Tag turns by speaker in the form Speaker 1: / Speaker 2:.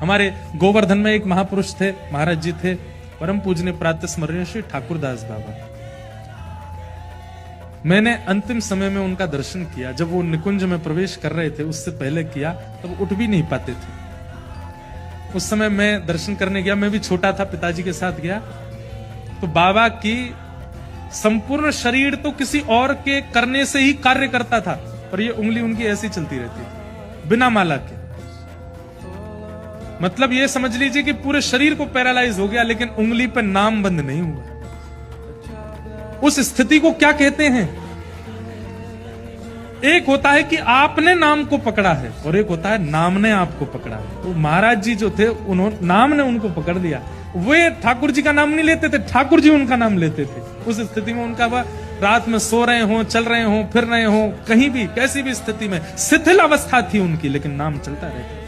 Speaker 1: हमारे गोवर्धन में एक महापुरुष थे, महाराज जी थे, परम पूजनीय प्रातः स्मरणीय श्री ठाकुरदास बाबा। मैंने अंतिम समय में उनका दर्शन किया। जब वो निकुंज में प्रवेश कर रहे थे, उससे पहले किया, तब उठ भी नहीं पाते थे। उस समय मैं दर्शन करने गया, मैं भी छोटा था, पिताजी के साथ गया। तो बाबा की संपूर्ण शरीर तो किसी और के करने से ही कार्य करता था, पर ये उंगली उनकी ऐसी चलती रहती थी बिना माला के। मतलब ये समझ लीजिए कि पूरे शरीर को पैरालाइज हो गया, लेकिन उंगली पर नाम बंद नहीं हुआ। उस स्थिति को क्या कहते हैं? एक होता है कि आपने नाम को पकड़ा है, और एक होता है नाम ने आपको पकड़ा है। तो महाराज जी जो थे, उन्होंने नाम ने उनको पकड़ लिया। वे ठाकुर जी का नाम नहीं लेते थे, ठाकुर जी उनका नाम लेते थे। उस स्थिति में उनका वह रात में सो रहे हो, चल रहे हो, फिर रहे हो, कहीं भी कैसी भी स्थिति में शिथिल अवस्था थी उनकी, लेकिन नाम चलता रहता।